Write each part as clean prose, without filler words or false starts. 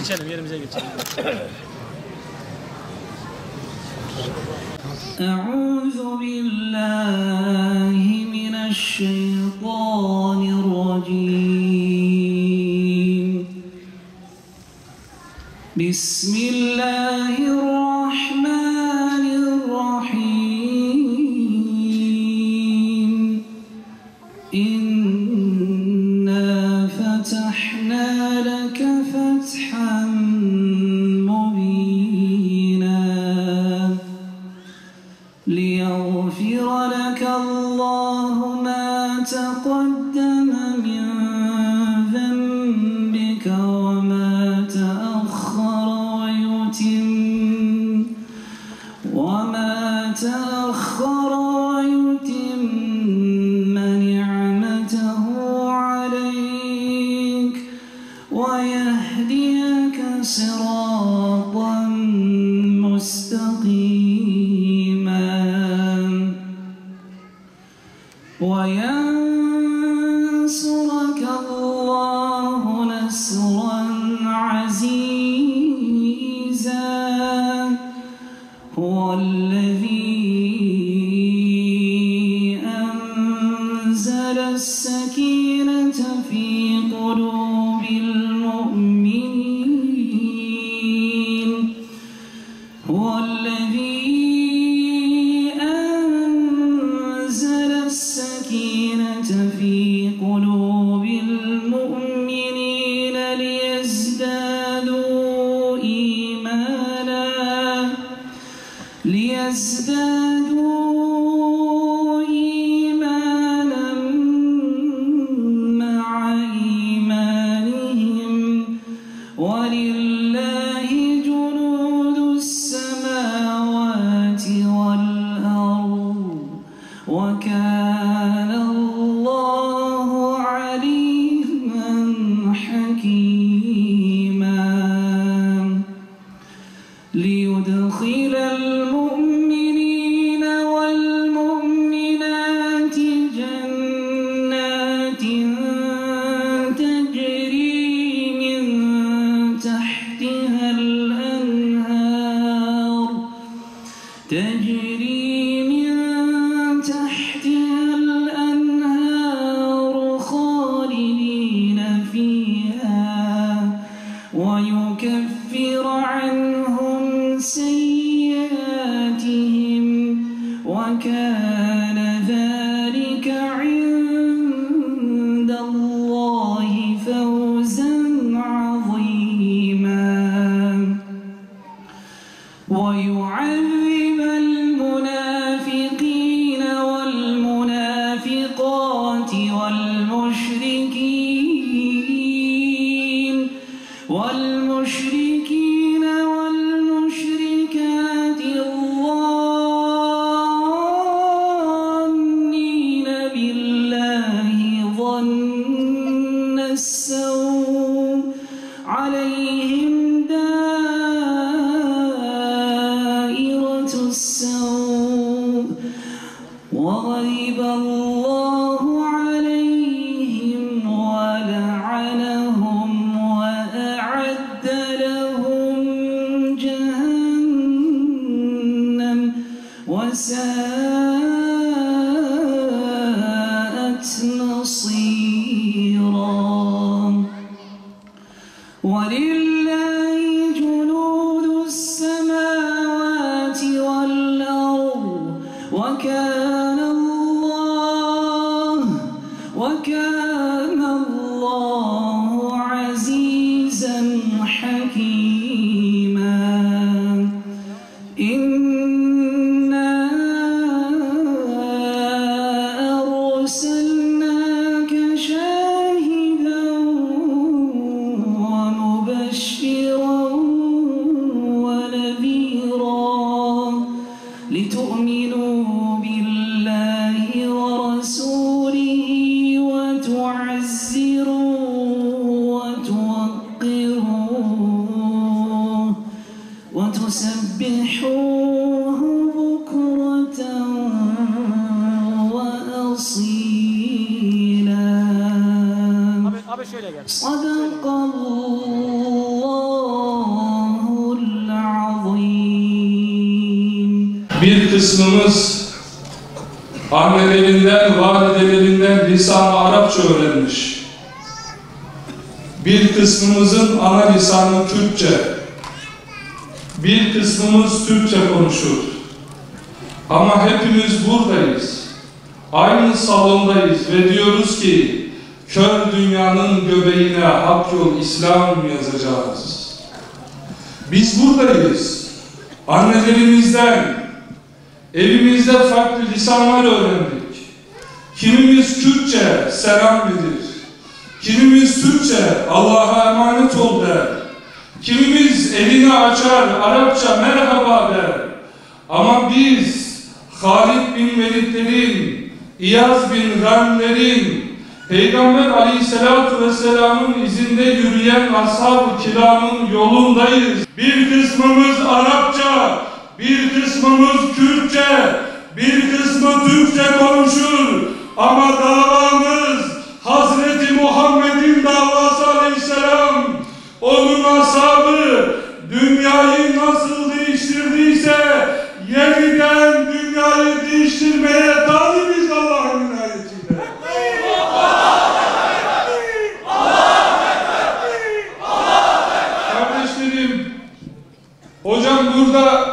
Geçelim, yerimize geçelim. أعوذ بالله من الشيطان الرجيم بسم الله الرحمن الرحيم إنا فتحنا لك فتحا ليغفر لك الله ما تقدم من ذنبك وما تأخر ويتم نعمته عليك ويهديك صراطا مستقيما وينصرك الله نصرا عزيزا هو الذي أنزل السكينة في قلوب المؤمنين هو الذي السكينة في قلوب المؤمنين ليزدادوا إيمانا مع إيمانهم ولله جنود السماوات والأرض وكان الله عليما حكيما ليدخل المؤمنين والمؤمنات جنات تجري من تحتها الأنهار خالدين فيها ويكفر عنهم سيئاتهم وكان ذلك عند الله فوزا عظيما ويعذب المنافقين والمنافقات والمشركين والمشركات الظانين بالله ظن السوء عليهم دائرة السوء وغضب الله عليهم ولعنهم وأعد لهم جهنم وساءت مصيرا ولله جنود السماوات والأرض وكان الله عزيزا حكيما إنا أرسلناك شاهدا ومبشرا ونذيرا لتؤمنوا بالله ورسوله وتعزروه وتوقروه وتسبحوه بكرة وأصيلا صدق الله Bir kısmımız annelerinden, validelerinden lisan-ı Arapça öğrenmiş. Bir kısmımızın ana lisanı Kürtçe. Bir kısmımız Türkçe konuşur. Ama hepimiz buradayız. Aynı salondayız ve diyoruz ki kör dünyanın göbeğine hak yol İslam yazacağız. Biz buradayız. Annelerimizden, evimizde farklı lisanlar öğrendik. Kimimiz Kürtçe selam verir. Kimimiz Türkçe Allah'a emanet ol der. Kimimiz elini açar Arapça merhaba der. Ama biz Halid bin Velidlerin, İyaz bin Ghanmlerin, Peygamber Aleyhisselatü Vesselam'ın izinde yürüyen ashab-ı kiramın yolundayız. Bir kısmımız Arapça, bir kısmımız Kürtçe, bir kısmı Türkçe konuşur. Ama davamız Hazreti Muhammed'in davası Aleyhisselam. Onun ashabı dünyayı nasıl değiştirdiyse yeniden dünyayı değiştirmeye talibiz Allah'ın inayetiyle. Kardeşlerim, hocam burada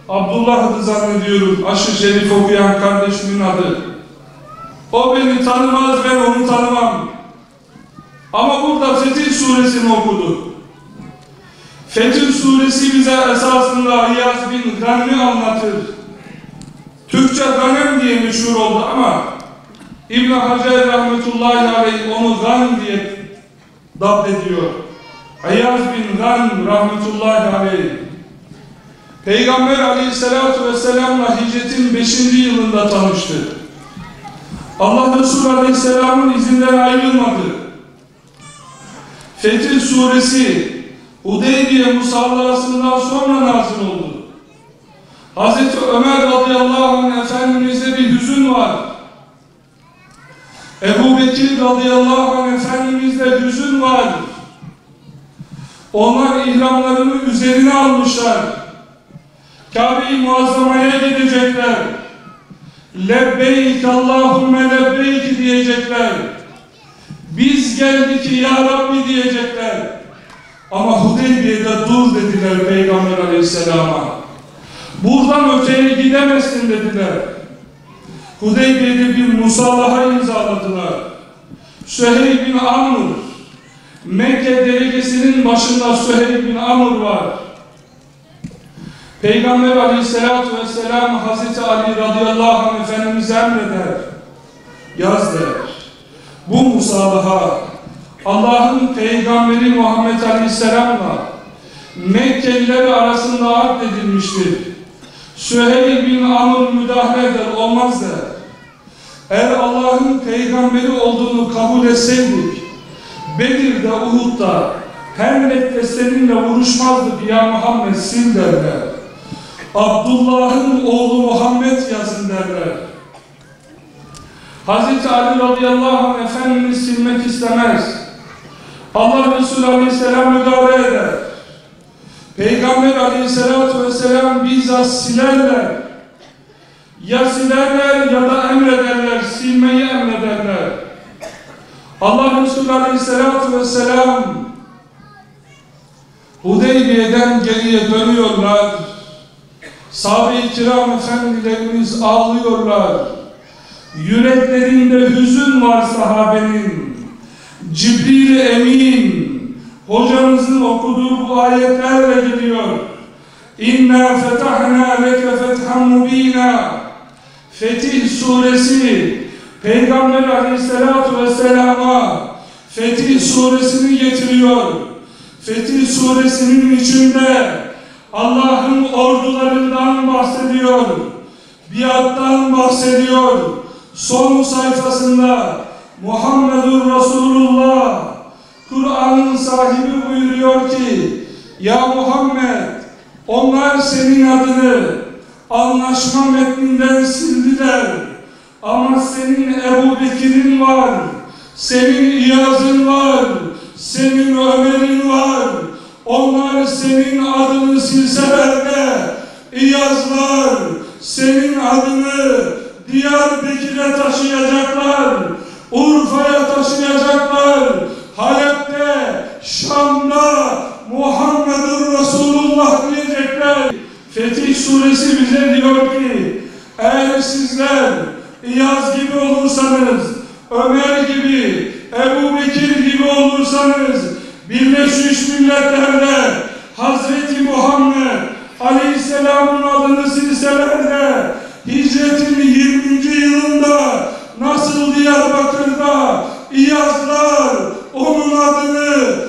Abdullah adı zannediyorum, aşı şerif okuyan kardeşimin adı. O beni tanımaz, ben onu tanımam. Ama burada Fetih Suresini okudu. Fetih Suresi bize esasında İyaz bin Ghanm'i anlatır. Türkçe Ghanem diye meşhur oldu ama İbn Hacer rahmetullahi aleyh onu Ghan diye dabdediyor. İyaz bin Ghanm rahmetullahi aleyh. Peygamber Aleyhisselatü Vesselam'la hicretin 5. yılında tanıştı. Allah Resulü Aleyhisselam'ın izinden ayrılmadı. Fetih Suresi Hudeybiye musallasından sonra nazil oldu. Hazreti Ömer radıyallahu anh Efendimiz'de bir hüzün var. Ebu Bekir radıyallahu anh Efendimiz'de hüzün var. Onlar ihramlarını üzerine almışlar. Kabe-i Muazzama'ya gidecekler. Lebbeyk Allahümme lebbeyk diyecekler. Biz geldik ya Rabbi diyecekler. Ama Hudeybiye'de dur dediler Peygamber Aleyhisselam'a. Buradan öteye gidemezsin dediler. Hudeybiye'de bir musallaha imzaladılar. Süheyl bin Amr, Mekke delegesinin başında Süheyl bin Amr var. Peygamber Aleyhisselatü Vesselam Hazreti Ali radıyallahu anh Efendimiz'e emreder. Yaz der. Bu musabaha Allah'ın Peygamberi Muhammed Aleyhisselam'la Mekkeliler arasında akdedilmiştir. Süheyl bin Amr müdahale eder, olmaz der. Eğer Allah'ın Peygamberi olduğunu kabul etseydik, Bedir'de, Uhud'da, Hendek'te seninle vuruşmazdık ya Muhammed, sil derler. Abdullah'ın oğlu Muhammed yazın derler. Hazreti Ali radıyallahu anh Efendimiz silmek istemez. Allah Resulü Aleyhisselam müdahale eder. Peygamber Aleyhisselatü Vesselam bizzat silerler. Ya silerler ya da emrederler, silmeyi emrederler. Allah Resulü Aleyhisselatü Vesselam Hudeybiye'den geriye dönüyorlar. Sahabe-i kiram efendilerimiz ağlıyorlar. Yüreklerinde hüzün var sahabenin. Cibril Emin hocamızın okuduğu bu ayetlerle gidiyor. İnna fetahna leke fethan mubina. Fetih Suresi Peygamber Aleyhisselatü Vesselam'a Fetih Suresini getiriyor. Fetih Suresinin içinde Allah'ın ordularından bahsediyor. Biattan bahsediyor. Son sayfasında Muhammedur Resulullah Kur'an'ın sahibi buyuruyor ki ya Muhammed, onlar senin adını anlaşma metninden sildiler. Ama senin Ebu Bekir'in var, senin İyaz'ın var, senin Ömer'in var. Onlar senin adını silseler de İyazlar senin adını Diyarbakır'a taşıyacaklar, Urfa'ya taşıyacaklar, Halep'te, Şam'da Muhammedur Resulullah diyecekler. Fetih Suresi bize diyor ki, eğer sizler İyaz gibi olursanız, Ömer gibi, Ebu Bekir gibi olursanız, Birleşmiş Milletler'de Hazreti Muhammed Aleyhisselam'ın adını silseler de hicretin 20. yılında nasıl Diyarbakır'da İyazlar onun adını